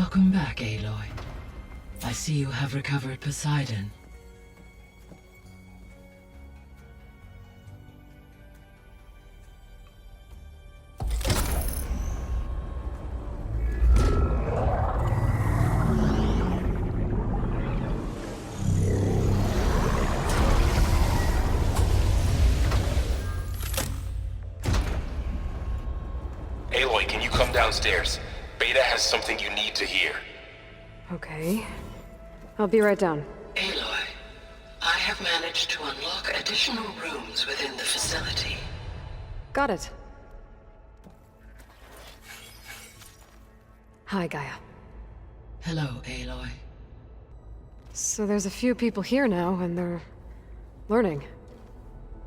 Welcome back, Aloy. I see you have recovered Poseidon. Aloy, can you come downstairs? Beta has something you need to hear. Okay. I'll be right down. Aloy, I have managed to unlock additional rooms within the facility. Got it. Hi, Gaia. Hello, Aloy. So there's a few people here now, and they're learning.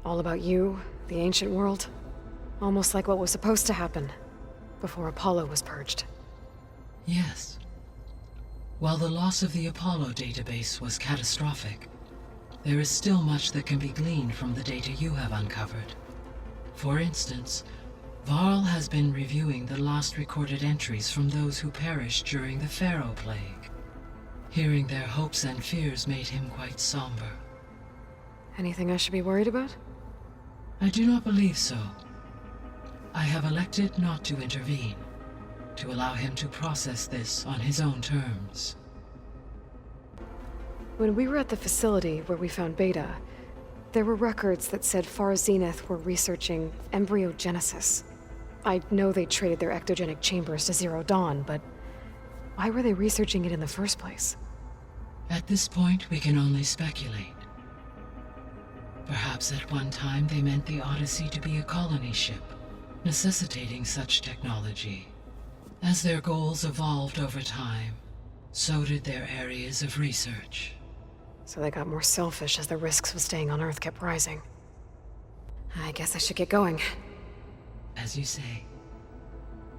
All about you, the ancient world. Almost like what was supposed to happen before Apollo was purged. Yes. While the loss of the Apollo database was catastrophic, there is still much that can be gleaned from the data you have uncovered. For instance, Varl has been reviewing the last recorded entries from those who perished during the Pharaoh Plague. Hearing their hopes and fears made him quite somber. Anything I should be worried about? I do not believe so. I have elected not to intervene, to allow him to process this on his own terms. When we were at the facility where we found Beta, there were records that said Far Zenith were researching embryogenesis. I know they traded their ectogenic chambers to Zero Dawn, but why were they researching it in the first place? At this point, we can only speculate. Perhaps at one time they meant the Odyssey to be a colony ship, necessitating such technology. As their goals evolved over time, so did their areas of research. So they got more selfish as the risks of staying on Earth kept rising. I guess I should get going. As you say.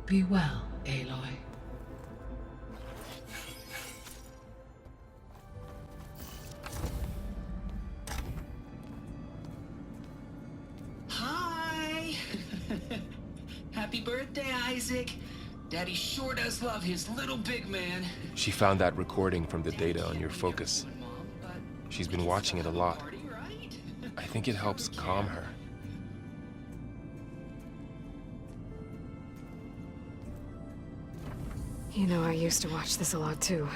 Be well, Aloy. Hi! Happy birthday, Isaac. Daddy sure does love his little big man. She found that recording from the data on your focus. She's been watching it a lot. I think it helps calm her. You know, I used to watch this a lot too.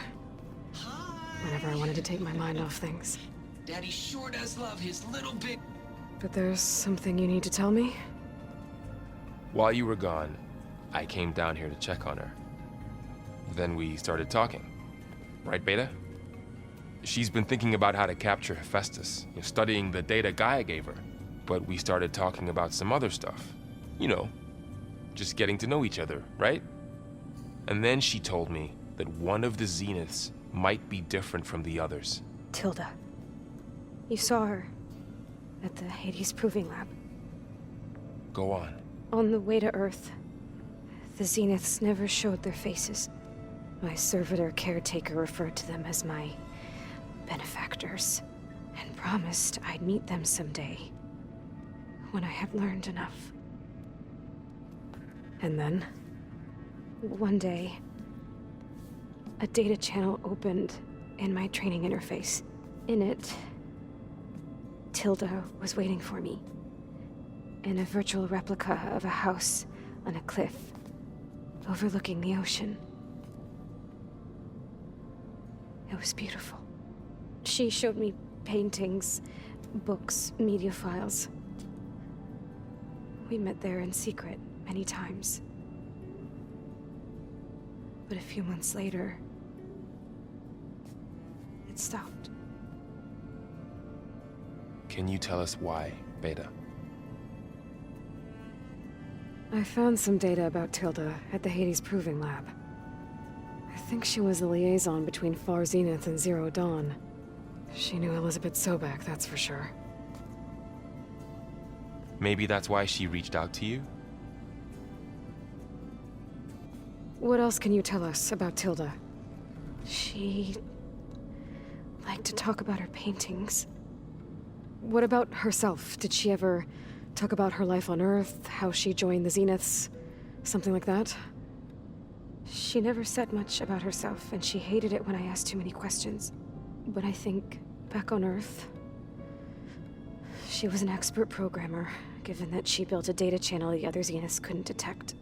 Whenever I wanted to take my mind off things. Daddy sure does love his little big... But there's something you need to tell me? While you were gone, I came down here to check on her. Then we started talking. Right, Beta? She's been thinking about how to capture Hephaestus, studying the data Gaia gave her. But we started talking about some other stuff. You know, just getting to know each other, right? And then she told me that one of the Zeniths might be different from the others. Tilda. You saw her at the Hades Proving Lab. Go on. On the way to Earth, the Zeniths never showed their faces. My servitor caretaker referred to them as my benefactors, and promised I'd meet them someday, when I had learned enough. And then? One day, a data channel opened in my training interface. In it, Tilda was waiting for me, in a virtual replica of a house on a cliff, overlooking the ocean. It was beautiful. She showed me paintings, books, media files. We met there in secret many times. But a few months later, it stopped. Can you tell us why, Beta? I found some data about Tilda at the Hades Proving Lab. I think she was the liaison between Far Zenith and Zero Dawn. She knew Elizabeth Sobek, that's for sure. Maybe that's why she reached out to you? What else can you tell us about Tilda? She liked to talk about her paintings. What about herself? Did she ever talk about her life on Earth, how she joined the Zeniths, something like that? She never said much about herself, and she hated it when I asked too many questions. But I think, back on Earth, she was an expert programmer, given that she built a data channel the other Zeniths couldn't detect.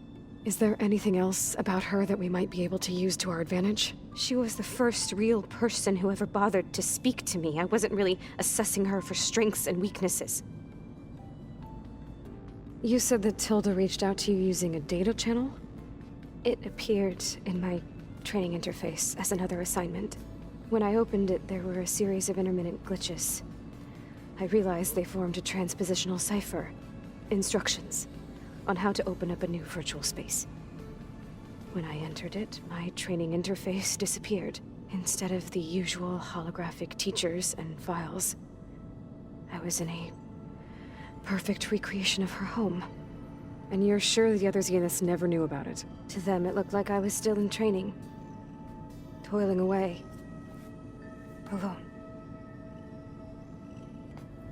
Is there anything else about her that we might be able to use to our advantage? She was the first real person who ever bothered to speak to me. I wasn't really assessing her for strengths and weaknesses. You said that Tilda reached out to you using a data channel? It appeared in my training interface as another assignment. When I opened it, there were a series of intermittent glitches. I realized they formed a transpositional cipher. Instructions on how to open up a new virtual space. When I entered it, my training interface disappeared. Instead of the usual holographic teachers and files, I was in a perfect recreation of her home. And you're sure the other Zeniths never knew about it? To them, it looked like I was still in training. Toiling away. Alone.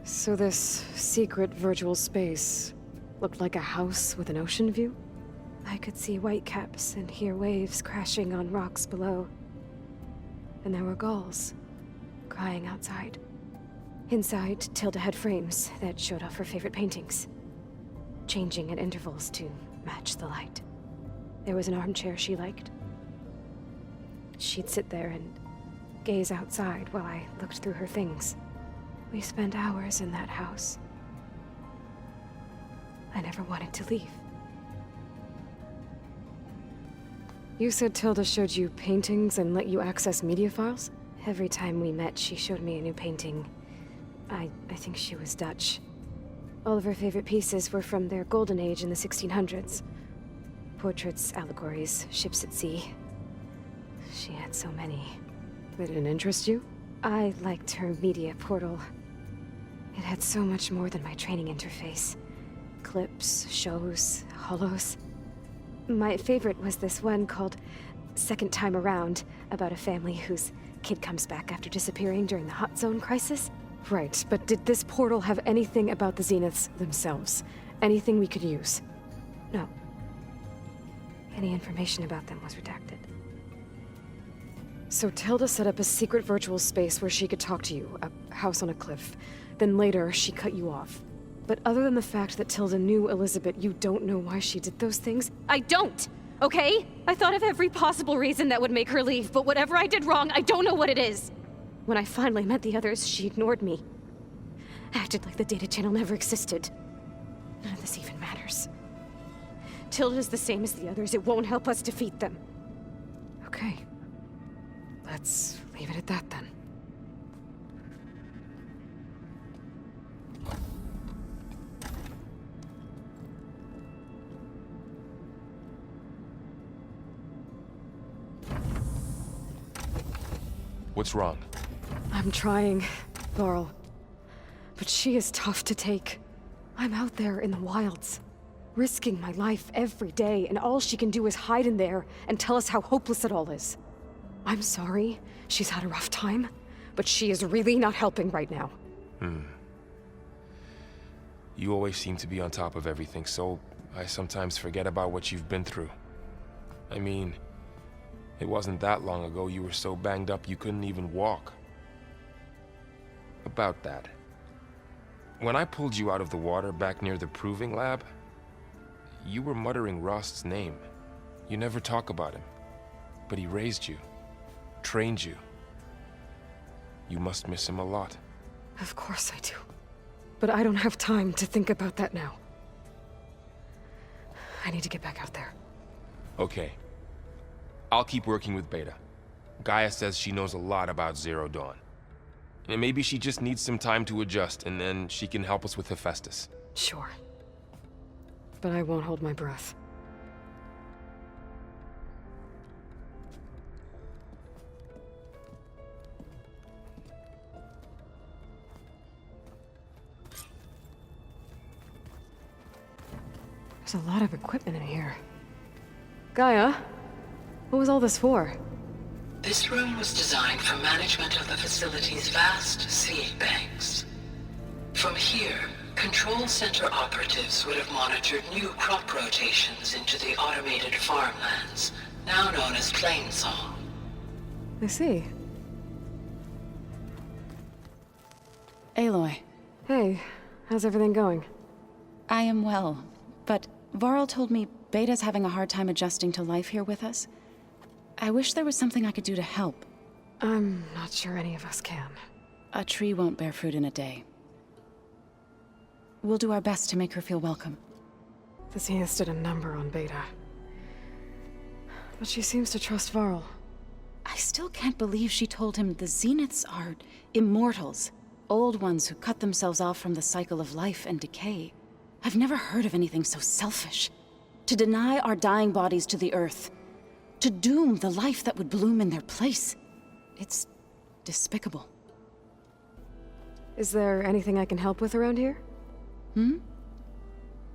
So this secret virtual space looked like a house with an ocean view? I could see whitecaps and hear waves crashing on rocks below. And there were gulls crying outside. Inside, Tilda had frames that showed off her favorite paintings, changing at intervals to match the light. There was an armchair she liked. She'd sit there and gaze outside while I looked through her things. We spent hours in that house. I never wanted to leave. You said Tilda showed you paintings and let you access media files? Every time we met, she showed me a new painting. I think she was Dutch. All of her favorite pieces were from their golden age in the 1600s. Portraits, allegories, ships at sea. She had so many. They didn't interest you? I liked her media portal. It had so much more than my training interface. Clips, shows, holos. My favorite was this one called Second Time Around, about a family whose kid comes back after disappearing during the Hot Zone crisis. Right, but did this portal have anything about the Zeniths themselves? Anything we could use? No. Any information about them was redacted. So Tilda set up a secret virtual space where she could talk to you, a house on a cliff. Then later, she cut you off. But other than the fact that Tilda knew Elizabeth, you don't know why she did those things? I don't! Okay? I thought of every possible reason that would make her leave, but whatever I did wrong, I don't know what it is! When I finally met the others, she ignored me. Acted like the data channel never existed. None of this even matters. Tilda's the same as the others. It won't help us defeat them. Okay. Let's leave it at that then. What's wrong? I'm trying, Laurel. But she is tough to take. I'm out there in the wilds, risking my life every day, and all she can do is hide in there and tell us how hopeless it all is. I'm sorry, she's had a rough time, but she is really not helping right now. You always seem to be on top of everything, so I sometimes forget about what you've been through. I mean, it wasn't that long ago you were so banged up you couldn't even walk. About that. When I pulled you out of the water back near the proving lab, you were muttering Rost's name. You never talk about him. But he raised you, trained you. You must miss him a lot. Of course I do. But I don't have time to think about that now. I need to get back out there. Okay. I'll keep working with Beta. Gaia says she knows a lot about Zero Dawn. And maybe she just needs some time to adjust, and then she can help us with Hephaestus. Sure. But I won't hold my breath. There's a lot of equipment in here. Gaia, what was all this for? This room was designed for management of the facility's vast seed banks. From here, control center operatives would have monitored new crop rotations into the automated farmlands, now known as Plainsong. I see. Aloy, Hey, how's everything going? I am well, but Varl told me Beta's having a hard time adjusting to life here with us. I wish there was something I could do to help. I'm not sure any of us can. A tree won't bear fruit in a day. We'll do our best to make her feel welcome. The Zeniths did a number on Beta. But she seems to trust Varl. I still can't believe she told him the Zeniths are immortals. Old ones who cut themselves off from the cycle of life and decay. I've never heard of anything so selfish. To deny our dying bodies to the Earth. To doom the life that would bloom in their place. It's despicable. Is there anything I can help with around here?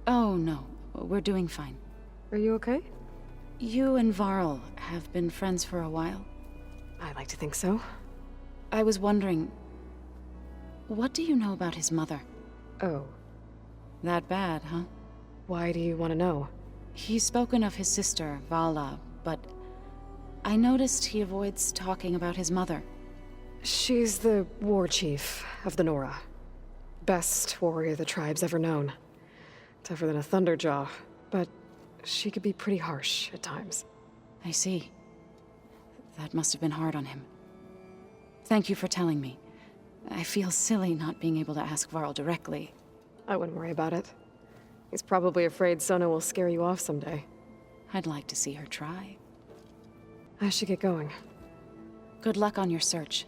Oh, no. We're doing fine. Are you okay? You and Varl have been friends for a while. I like to think so. I was wondering, what do you know about his mother? Oh, That bad, huh? why do you want to know? He's spoken of his sister, Vala, but I noticed he avoids talking about his mother. She's the war chief of the Nora. Best warrior the tribe's ever known. Tougher than a Thunderjaw, but she could be pretty harsh at times. I see. That must have been hard on him. Thank you for telling me. I feel silly not being able to ask Varl directly. I wouldn't worry about it. He's probably afraid Sona will scare you off someday. I'd like to see her try. I should get going. Good luck on your search.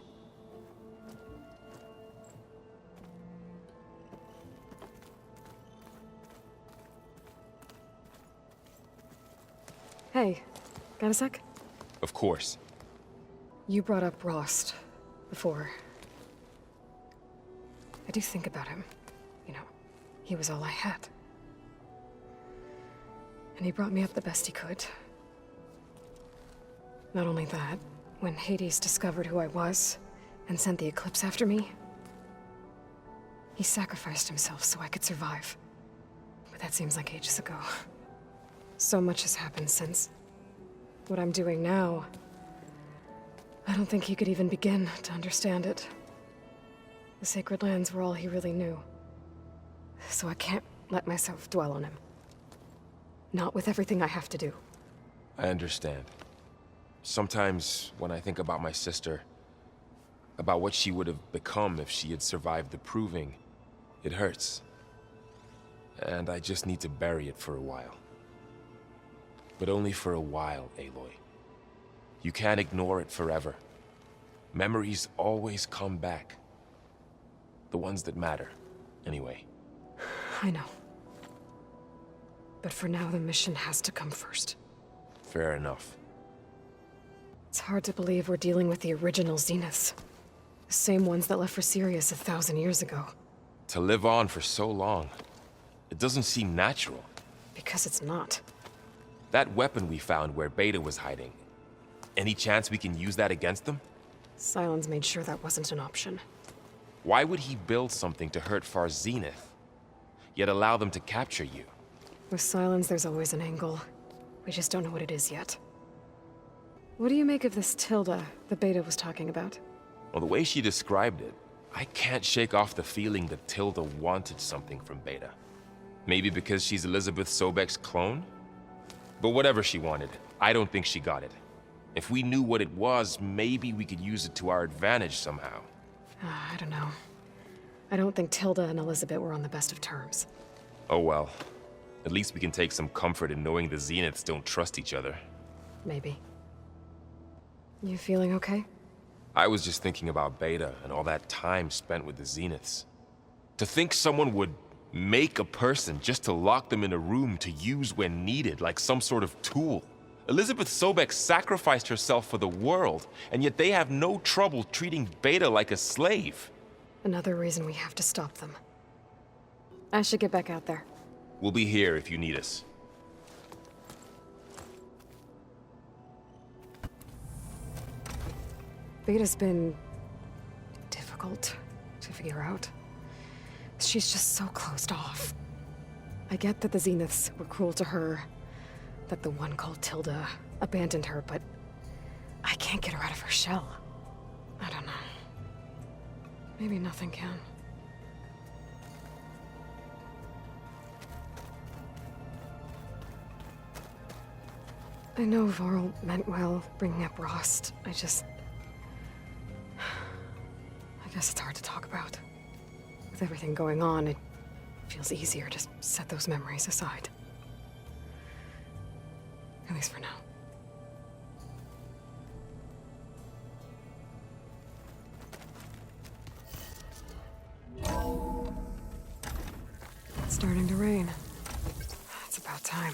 Hey, got a sec? Of course. You brought up Rost before. I do think about him. You know, he was all I had. And he brought me up the best he could. Not only that, when Hades discovered who I was and sent the Eclipse after me, he sacrificed himself so I could survive. But that seems like ages ago. So much has happened since. What I'm doing now, I don't think he could even begin to understand it. The Sacred Lands were all he really knew. So I can't let myself dwell on him. Not with everything I have to do. I understand. Sometimes, when I think about my sister, about what she would have become if she had survived the Proving, it hurts. And I just need to bury it for a while. But only for a while, Aloy. You can't ignore it forever. Memories always come back. The ones that matter, anyway. I know. But for now, the mission has to come first. Fair enough. It's hard to believe we're dealing with the original Zeniths. The same ones that left for Sirius 1,000 years ago. To live on for so long, it doesn't seem natural. Because it's not. That weapon we found where Beta was hiding, any chance we can use that against them? Sylens made sure that wasn't an option. Why would he build something to hurt Far Zenith, yet allow them to capture you? With Sylens, there's always an angle. We just don't know what it is yet. What do you make of this Tilda the Beta was talking about? Well, the way she described it, I can't shake off the feeling that Tilda wanted something from Beta. Maybe because she's Elizabeth Sobek's clone? But whatever she wanted, I don't think she got it. If we knew what it was, maybe we could use it to our advantage somehow. I don't know. I don't think Tilda and Elizabeth were on the best of terms. Oh well. At least we can take some comfort in knowing the Zeniths don't trust each other. Maybe. You feeling okay? I was just thinking about Beta and all that time spent with the Zeniths. To think someone would make a person just to lock them in a room to use when needed, like some sort of tool. Elizabeth Sobek sacrificed herself for the world, and yet they have no trouble treating Beta like a slave. Another reason we have to stop them. I should get back out there. We'll be here if you need us. Beta's been difficult to figure out. She's just so closed off. I get that the Zeniths were cruel to her, that the one called Tilda abandoned her, but I can't get her out of her shell. I don't know. Maybe nothing can. I know Varl meant well, bringing up Rost. I guess it's hard to talk about. With everything going on, it feels easier to set those memories aside. At least for now. It's starting to rain. It's about time.